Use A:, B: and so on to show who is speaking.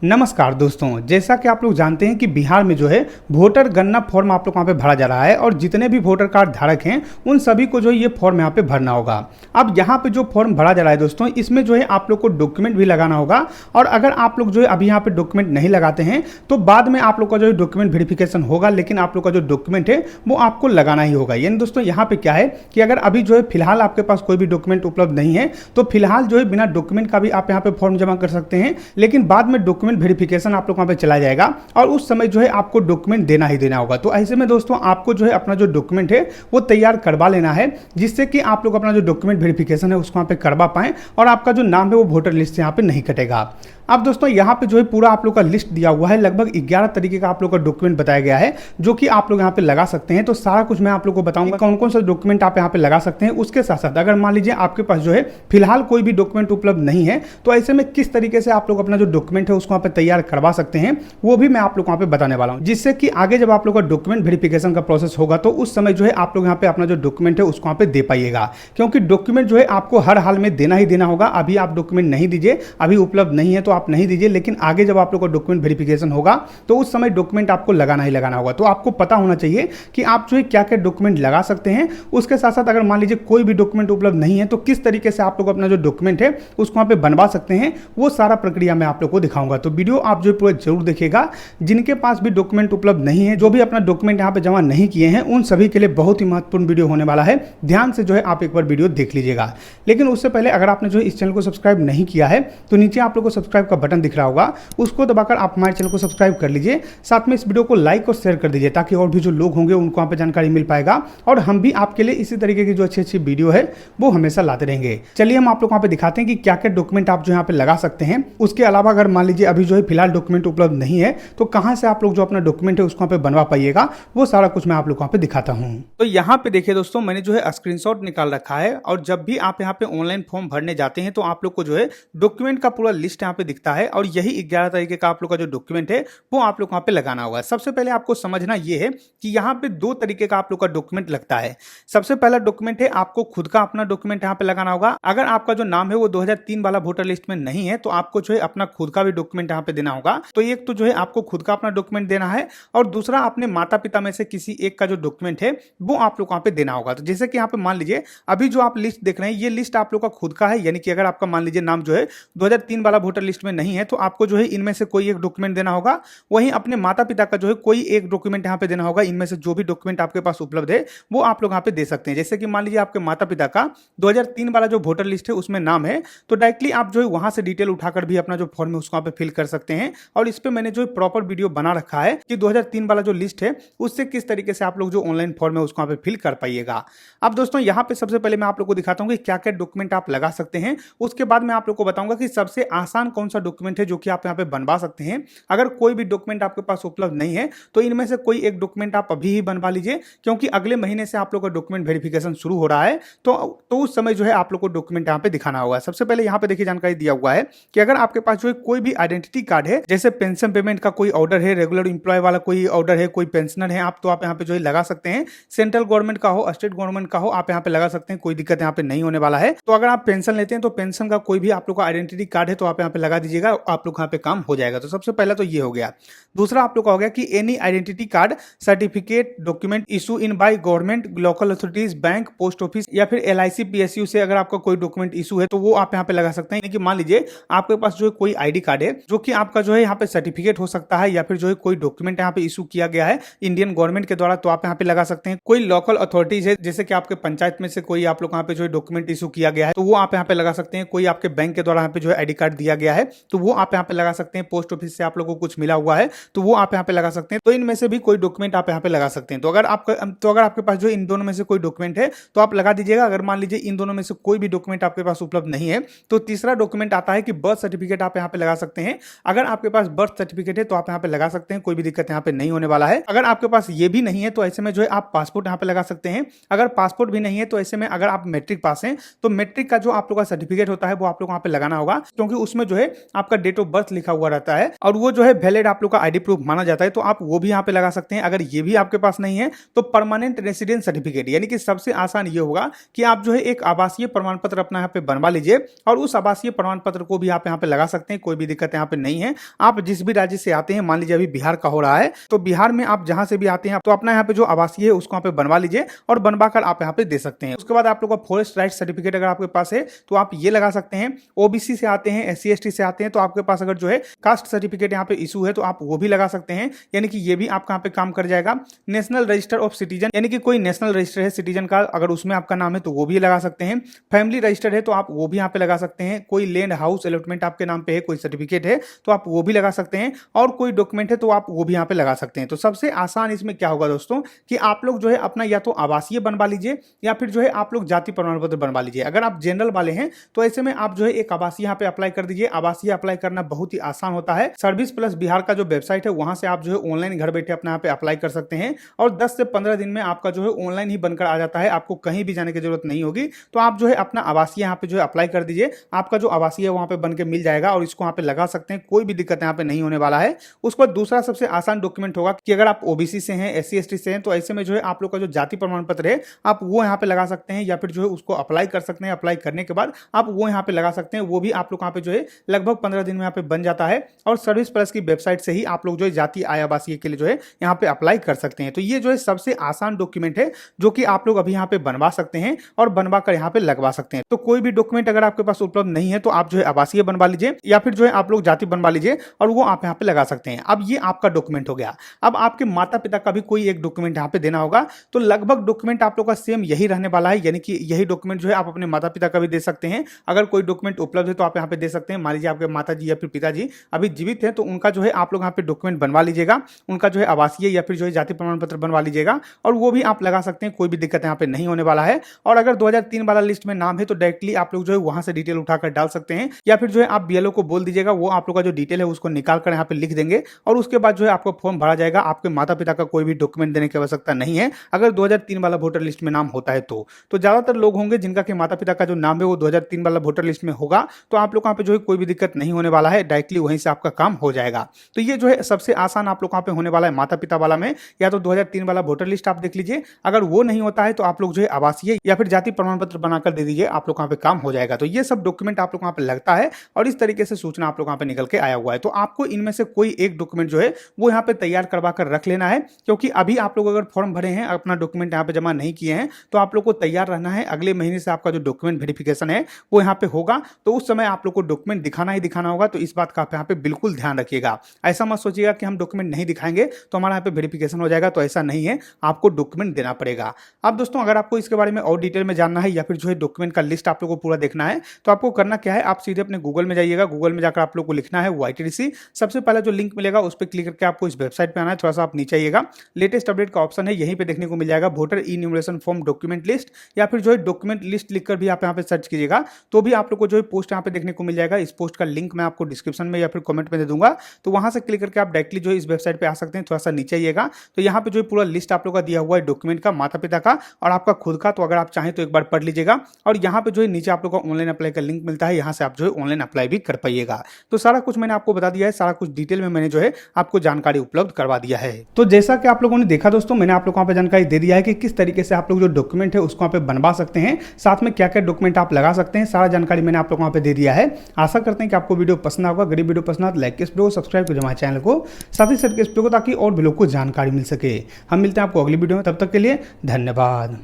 A: नमस्कार दोस्तों, जैसा कि आप लोग जानते हैं कि बिहार में जो है वोटर गणना फॉर्म आप लोग वहाँ पे भरा जा रहा है और जितने भी वोटर कार्ड धारक हैं उन सभी को जो है ये फॉर्म यहाँ पे भरना होगा। अब यहाँ पे जो फॉर्म भरा जा रहा है दोस्तों, इसमें जो है आप लोग को डॉक्यूमेंट भी लगाना होगा और अगर आप लोग जो है अभी यहाँ पे डॉक्यूमेंट नहीं लगाते हैं तो बाद में आप लोग का जो है डॉक्यूमेंट वेरिफिकेशन होगा, लेकिन आप लोग का जो डॉक्यूमेंट है वो आपको लगाना ही होगा। यानी दोस्तों यहाँ पे क्या है कि अगर अभी जो है फिलहाल आपके पास कोई भी डॉक्यूमेंट उपलब्ध नहीं है तो फिलहाल जो है बिना डॉक्यूमेंट का भी आप यहाँ पे फॉर्म जमा कर सकते हैं, लेकिन बाद में डॉक्यूमेंट वेरिफिकेशन आप लोग वहां पे चला जाएगा और उस समय जो है आपको डॉक्यूमेंट देना ही देना होगा। तो ऐसे में दोस्तों आपको जो है अपना जो डॉक्यूमेंट है वो तैयार करवा लेना है, जिससे कि आप लोग अपना जो डॉक्यूमेंट वेरिफिकेशन है उसको वहां पे करवा पाएं और आपका जो नाम है वो वोटर लिस्ट से यहाँ पे नहीं कटेगा। अब दोस्तों यहाँ पे जो है पूरा आप लोग का लिस्ट दिया हुआ है, लगभग 11 तरीके का आप लोग का डॉक्यूमेंट बताया गया है जो कि आप लोग यहाँ पे लगा सकते हैं। तो सारा कुछ मैं आप लोग को बताऊंगा कौन कौन सा डॉक्यूमेंट आप यहाँ पे लगा सकते हैं। उसके साथ साथ अगर मान लीजिए आपके पास जो है फिलहाल कोई भी डॉक्यूमेंट उपलब्ध नहीं है तो ऐसे में किस तरीके से आप लोग अपना जो डॉक्यूमेंट है उसको वहाँ पे तैयार करवा सकते हैं वो भी मैं आप लोग वहाँ पे बताने वाला हूँ, जिससे कि आगे जब आप लोग का डॉक्यूमेंट वेरिफिकेशन का प्रोसेस होगा तो उस समय जो है आप लोग यहाँ पे अपना जो डॉक्यूमेंट है उसको वहाँ पे दे पाइएगा, क्योंकि डॉक्यूमेंट जो है आपको हर हाल में देना ही देना होगा। अभी आप डॉक्यूमेंट नहीं दीजिए, अभी उपलब्ध नहीं है तो आप नहीं दीजिए, लेकिन आगे जब आप लोग का डॉक्यूमेंट वेरिफिकेशन होगा तो उस समय डॉक्यूमेंट आपको लगाना ही लगाना होगा। तो आपको पता होना चाहिए कि आप जो है क्या क्या डॉक्यूमेंट लगा सकते हैं। उसके साथ साथ अगर मान लीजिए कोई भी डॉक्यूमेंट उपलब्ध नहीं है तो किस तरीके से आप लोग अपना जो डॉक्यूमेंट है उसको वहां पे बनवा सकते हैं, वो सारा प्रक्रिया मैं आप लोग को दिखाऊंगा। तो वीडियो आप जो पूरा जरूर देखिएगा। जिनके पास भी डॉक्यूमेंट उपलब्ध नहीं है, जो भी अपना डॉक्यूमेंट यहाँ पे जमा नहीं किए हैं, उन सभी के लिए बहुत ही महत्वपूर्ण वीडियो होने वाला है। ध्यान से जो है आप एक बार वीडियो देख लीजिएगा। लेकिन उससे पहले अगर आपने जो इस चैनल को सब्सक्राइब नहीं किया है तो नीचे आप लोग को सब्सक्राइब का बटन दिख रहा होगा, उसको दबाकर आप हमारे चैनल को सब्सक्राइब कर लीजिए। साथ में इस वीडियो को लाइक और शेयर कर दीजिए ताकि और भी जो लोग होंगे उनको वहाँ पे जानकारी मिल पाएगा और हम भी आपके लिए इसी तरीके की जो अच्छी अच्छी वीडियो है वो हमेशा लाते रहेंगे। चलिए हम आप लोग वहाँ पे दिखाते हैं कि क्या क्या डॉक्यूमेंट आप जो यहाँ पे लगा सकते हैं। उसके अलावा अगर मान लीजिए अभी जो है फिलहाल डॉक्यूमेंट उपलब्ध नहीं है तो कहाँ से आप लोग जो अपना डॉक्यूमेंट है उसको वहाँ पे बनवा पाइएगा, वो सारा कुछ मैं आप लोग वहाँ पे दिखाता हूँ। तो यहाँ पे देखिए दोस्तों, मैंने जो है स्क्रीनशॉट निकाल रखा है और जब भी आप यहाँ पे ऑनलाइन फॉर्म भरने जाते हैं तो आप लोग को जो है डॉक्यूमेंट का पूरा लिस्ट यहाँ पे दिखता है और यही 11 तरीके का आप लोग का जो डॉक्यूमेंट है वो आप लोग वहां पे लगाना होगा। सबसे पहले आपको समझना ये है कि यहाँ पे 2 तरीके का आप लोग का डॉक्यूमेंट लगता है। सबसे पहला डॉक्यूमेंट है आपको खुद का अपना डॉक्यूमेंट यहाँ पे लगाना होगा। अगर आपका जो नाम है वो 2003 वाला वोटर लिस्ट में नहीं है तो आपको जो है अपना खुद का भी डॉक्यूमेंट यहाँ पे देना होगा। तो एक तो जो है आपको खुद का अपना डॉक्यूमेंट देना है और दूसरा अपने माता पिता में से किसी एक का जो डॉक्यूमेंट है वो आप लोग वहां पे देना होगा। तो जैसे कि यहाँ पे मान लीजिए अभी जो आप लिस्ट देख रहे हैं ये लिस्ट आप लोग का खुद का है, यानी कि अगर आपका मान लीजिए नाम जो है 2003 वाला वोटर लिस्ट में नहीं है तो आपको जो है इनमें से कोई एक डॉक्यूमेंट देना होगा। वहीं अपने माता पिता का जो है कोई एक डॉक्यूमेंट यहाँ पे देना होगा। इनमें से जो भी डॉक्यूमेंट आपके पास उपलब्ध है वो आप लोग यहाँ पे दे सकते हैं। जैसे कि मान लीजिए आपके माता पिता का 2003 वाला जो वोटर लिस्ट है उसमें नाम है तो डायरेक्टली आप जो है वहां से डिटेल उठाकर भी अपना जो फॉर्म है उसको यहाँ पे फिल कर सकते हैं। और इस पे मैंने जो प्रॉपर वीडियो बना रखा है कि 2003 वाला जो लिस्ट है उससे किस तरीके से आप लोग जो ऑनलाइन फॉर्म है उसको यहाँ पे फिल कर पाइएगा। अब दोस्तों यहाँ पे सबसे पहले मैं आप लोग को दिखाता हूँ कि क्या क्या डॉक्यूमेंट आप लगा सकते हैं। उसके बाद मैं आप लोग को बताऊंगा कि सबसे आसान कौन सा डॉक्यूमेंट है जो कि आप यहाँ पे बनवा सकते हैं। अगर कोई भी डॉक्यूमेंट आपके पास उपलब्ध नहीं है तो इनमें से कोई एक डॉक्यूमेंट आप अभी ही बनवा लीजिए, क्योंकि अगले महीने से आप लोग का डॉक्यूमेंट वेरिफिकेशन शुरू हो रहा है तो उस समय जो है आप लोग को डॉक्यूमेंट यहाँ पे दिखाना होगा। सबसे पहले यहाँ पे देखिए जानकारी दिया हुआ है कि अगर आपके पास जो है कोई भी आइडेंटिटी कार्ड है, जैसे पेंशन पेमेंट का कोई ऑर्डर है, रेगुलर इंप्लॉय वाला कोई ऑर्डर है, कोई पेंशनर है आप, तो आप यहाँ पे जो है लगा सकते हैं। सेंट्रल गवर्नमेंट का हो, स्टेट गवर्नमेंट का हो, आप यहाँ पे लगा सकते हैं, कोई दिक्कत यहाँ पे नहीं होने वाला है। तो अगर आप पेंशन लेते हैं तो पेंशन का कोई भी आप लोग का आइडेंटिटी कार्ड है तो आप यहाँ पे लगा दीजिएगा, आप लोग यहाँ पे काम हो जाएगा। तो सबसे पहला तो ये हो गया। दूसरा आप लोग का हो गया कि any identity card certificate document issue in by government, local authorities, bank, post office या फिर LIC PSU से अगर आपका कोई डॉक्यूमेंट इशू है तो वो आप यहाँ पे लगा सकते हैं। यानी कि मान लीजिए आपके पास जो है कोई ID कार्ड है जो कि आपका जो है यहाँ पे सर्टिफिकेट हो सकता है या फिर जो है कोई डॉक्यूमेंट यहाँ पे इशू किया गया है इंडियन गवर्नमेंट के द्वारा, तो आप यहाँ पे लगा सकते हैं। कोई लोकल अथॉरिटीज है, जैसे कि आपके पंचायत में से कोई आप लोग यहाँ पे जो है डॉक्यूमेंट इशू किया गया है तो वो आप यहाँ पे लगा सकते हैं। कोई आपके बैंक के द्वारा यहाँ पे जो है ID कार्ड दिया गया है तो वो आप यहाँ पे लगा सकते हैं। पोस्ट ऑफिस से आप लोगों को कुछ मिला हुआ है तो वो आप यहाँ पे लगा सकते हैं। तो इनमें से भी कोई डॉक्यूमेंट आप यहाँ पे लगा सकते हैं। तो अगर आपके पास जो इन दोनों में से कोई डॉक्यूमेंट है तो आप लगा दीजिएगा। अगर मान लीजिए इन दोनों में से कोई भी डॉक्यूमेंट आपके पास उपलब्ध नहीं है तो तीसरा डॉक्यूमेंट आता है कि बर्थ सर्टिफिकेट आप यहाँ पे लगा सकते हैं। अगर आपके पास बर्थ सर्टिफिकेट है तो आप यहाँ पे लगा सकते हैं, कोई भी दिक्कत यहाँ पे नहीं होने वाला है। अगर आपके पास ये भी नहीं है तो ऐसे में जो है आप पासपोर्ट यहाँ पे लगा सकते हैं। अगर पासपोर्ट भी नहीं है तो ऐसे में अगर आप मैट्रिक पास हैं तो मैट्रिक का जो आप लोग का सर्टिफिकेट होता है वो आप लोग वहाँ पे लगाना होगा, क्योंकि उसमें जो है आपका डेट ऑफ बर्थ लिखा हुआ रहता है और वो जो है वैलिड आप लोग का आईडी प्रूफ माना जाता है, तो आप वो भी यहाँ पे लगा सकते हैं। अगर ये भी आपके पास नहीं है तो परमानेंट रेसिडेंट सर्टिफिकेट, यानी कि सबसे आसान ये होगा कि आप जो है एक आवासीय प्रमाण पत्र अपना यहाँ पे बनवा लीजिए और उस आवासीय प्रमाण पत्र को भी आप यहाँ पे लगा सकते हैं। कोई भी दिक्कत यहाँ पे नहीं है। आप जिस भी राज्य से आते हैं, मान लीजिए अभी बिहार का हो रहा है, तो बिहार में आप जहां से भी आते हैं तो अपना यहाँ पे जो आवासीय है उसको यहाँ पे बनवा लीजिए और बनवा कर आप यहाँ पे दे सकते हैं। उसके बाद आप लोग का फॉरेस्ट राइट सर्टिफिकेट अगर आपके पास है तो आप ये लगा सकते हैं। ओबीसी से आते हैं, SC ST से आते हैं तो आपके पास अगर जो है कास्ट सर्टिफिकेट यहाँ पे इशू है तो आप वो भी लगा सकते हैं, यानी कि ये भी आपका यहाँ पे काम कर जाएगा। नेशनल रजिस्टर ऑफ सिटीजन, यानी कि कोई नेशनल रजिस्टर है सिटीजन का, अगर उसमें आपका नाम है तो वो भी लगा सकते हैं। फैमिली रजिस्टर है तो आप वो भी यहाँ पे लगा सकते हैं। कोई लैंड हाउस अलॉटमेंट आपके नाम पे है, कोई सर्टिफिकेट है तो आप वो भी लगा सकते हैं और कोई डॉक्यूमेंट है तो आप वो भी यहाँ पे लगा सकते हैं। तो सबसे आसान इसमें क्या होगा दोस्तों कि आप लोग जो है अपना या तो आवासीय बनवा लीजिए या फिर जो है आप लोग जाति प्रमाण पत्र बनवा लीजिए। अगर आप जनरल वाले हैं तो ऐसे में आप जो है एक आवासीय यहाँ पे अप्लाई कर दीजिए। आवासीय अप्लाई करना बहुत ही आसान होता है। सर्विस प्लस बिहार का जो वेबसाइट है वहां से आप जो है ऑनलाइन घर बैठे अपना यहाँ पे अप्लाई कर सकते हैं और 10 से 15 दिन में आपका जो है ऑनलाइन ही बनकर आ जाता है। आपको कहीं भी जाने की जरूरत नहीं होगी। तो आप जो है अपना आवासीय यहाँ पे जो है अप्लाई कर दीजिए। आपका जो आवासीय है वहां पे बन के मिल जाएगा और इसको यहाँ पे लगा सकते हैं। कोई भी दिक्कत यहाँ पे नहीं होने वाला है। उसके बाद दूसरा सबसे आसान डॉक्यूमेंट होगा कि अगर आप ओबीसी से हैं, SC ST से हैं तो ऐसे में जो है आप लोग का जो जाति प्रमाण पत्र है आप वो यहाँ पे लगा सकते हैं या फिर जो है उसको अप्लाई कर सकते हैं। अप्लाई करने के बाद आप वो यहाँ पे लगा सकते हैं। वो भी आप लोग यहाँ पे जो है लगभग 15 दिन में यहाँ पे बन जाता है और सर्विस प्लस की वेबसाइट से ही आप लोग जो है जाति आय आवासीय के लिए जो है यहाँ पे अप्लाई कर सकते हैं। तो ये जो है सबसे आसान डॉक्यूमेंट है जो कि आप लोग अभी यहाँ पे बनवा सकते हैं और बनवा कर यहाँ पे लगवा सकते हैं। तो कोई भी डॉक्यूमेंट अगर आपके पास उपलब्ध नहीं है तो आप जो है आवासीय बनवा लीजिए या फिर जो है आप लोग जाति बनवा लीजिए और वो आप यहाँ पे लगा सकते हैं। अब ये आपका डॉक्यूमेंट हो गया। अब आपके माता पिता का भी कोई एक डॉक्यूमेंट यहाँ पे देना होगा। तो लगभग डॉक्यूमेंट आप लोग का सेम यही रहने वाला है, यानी कि यही डॉक्यूमेंट जो है आप अपने माता पिता का भी दे सकते हैं। अगर कोई डॉक्यूमेंट उपलब्ध है तो आप यहाँ पे दे सकते हैं। मान लीजिए आपके माता जी या फिर पिताजी अभी जीवित है तो उनका जो है आप लोग यहाँ पे डॉक्यूमेंट बनवा लीजिएगा। उनका जो है आवासीय या फिर जो है जाति प्रमाण पत्र बनवा लीजिएगा और वो भी आप लगा सकते हैं। कोई भी दिक्कत यहाँ पे नहीं होने वाला है। और अगर 2003 वाला लिस्ट में नाम है तो डायरेक्टली आप लोग जो है वहां से डिटेल उठाकर डाल सकते हैं या फिर जो है आप BLO को बोल दीजिएगा, वो आप लोग का जो डिटेल है उसको निकाल कर यहाँ पे लिख देंगे और उसके बाद जो है आपको फॉर्म भरा जाएगा। आपके माता पिता का कोई भी डॉक्यूमेंट देने की आवश्यकता नहीं है अगर 2003 वाला वोटर लिस्ट में नाम होता है तो ज्यादातर लोग होंगे जिनका के माता पिता का जो नाम है वो 2003 वाला वोटर लिस्ट में होगा। तो आप लोग यहाँ पे जो है कोई भी दिक्कत नहीं होने वाला है, डायरेक्टली वहीं से आपका काम हो जाएगा। तो ये जो है सबसे आसान आप लोग यहाँ पे होने वाला है माता पिता वाला में, या तो 2003 वाला वोटर लिस्ट आप देख लीजिए। अगर वो नहीं होता है तो आप लोग जो है आवासीय या फिर जाति प्रमाण पत्र बनाकर दे दीजिए, आप लोग यहाँ पे काम हो जाएगा। तो ये सब डॉक्यूमेंट आप लोग यहाँ पे लगता है और इस तरीके से सूचना आप लोग यहाँ पे निकल के आया हुआ है। तो आपको इनमें से कोई एक डॉक्यूमेंट जो है वो यहाँ पे तैयार करवा कर रख लेना है, क्योंकि अभी आप लोग अगर फॉर्म भरे हैं अपना डॉक्यूमेंट यहाँ पे जमा नहीं किए हैं तो आप लोग को तैयार रहना है। अगले महीने से आपका जो डॉक्यूमेंट वेरिफिकेशन है वो यहाँ पे होगा, तो उस समय आप लोग को डॉक्यूमेंट दिखाना ही दिखाना होगा। तो इस बात का आप यहाँ पे बिल्कुल ध्यान रखिएगा। ऐसा मत सोचिएगा कि हम डॉक्यूमेंट नहीं दिखाएंगे तो हमारा यहाँ पे वेरिफिकेशन हो जाएगा, तो ऐसा नहीं है, आपको डॉक्यूमेंट देना पड़ेगा। अब दोस्तों अगर आपको इसके बारे में और डिटेल में जानना है या फिर जो है डॉक्यूमेंट का लिस्ट आप लोग को पूरा देखना है तो आपको करना क्या है, आप सीधे अपने गूगल में जाइएगा। गूगल में जाकर आप लोग को लिखना है YTDC। सबसे पहले जो लिंक मिलेगा उस पर क्लिक करके आपको इस वेबसाइट पे आना है। थोड़ा सा आप नीचे आइएगा, लेटेस्ट अपडेट का ऑप्शन है, यहीं पे देखने को मिल जाएगा voter enumeration form document list, या फिर जो है डॉक्यूमेंट लिस्ट लिखकर भी आप यहाँ पे सर्च कीजिएगा तो भी आप लोग को जो है पोस्ट यहाँ पे देखने को मिल जाएगा। इस पोस्ट का लिंक मैं आपको डिस्क्रिप्शन में या फिर कमेंट में दे दूंगा, तो वहां से क्लिक करके आप डायरेक्टली जो है इस वेबसाइट पे आ सकते हैं। थोड़ा सा नीचे आइएगा तो यहाँ पे जो है पूरा लिस्ट आप लोग का दिया हुआ है डॉक्यूमेंट का, माता पिता का और आपका खुद का। तो अगर आप चाहें तो एक बार पढ़ लीजिएगा और यहाँ पे जो है नीचे आप लोग का ऑनलाइन अप्लाई का लिंक मिलता है, यहाँ से आप जो है ऑनलाइन अप्लाई भी कर पाइएगा। तो सारा कुछ मैंने आपको बता दिया है, सारा कुछ डिटेल में मैंने जो है आपको जानकारी उपलब्ध करवा दिया है। तो जैसा कि आप लोगों ने देखा दोस्तों, मैंने आप लोग को यहाँ पे जानकारी दे दिया है कि किस तरीके से आप लोग जो डॉक्यूमेंट है उसको यहाँ पे बनवा सकते हैं, साथ में क्या क्या डॉक्यूमेंट आप लगा सकते हैं, सारा जानकारी मैंने आप लोग को यहाँ पे दे दिया है। आशा करते हैं कि आपको वीडियो पसंद होगा। गरीब वीडियो पसंद आए लाइक इस वीडियो को, सब्सक्राइब करिए हमारे चैनल को, साथ ही साथ इस वीडियो को, ताकि और भी लोग को जानकारी मिल सके। हम मिलते हैं आपको अगली वीडियो में, तब तक के लिए धन्यवाद।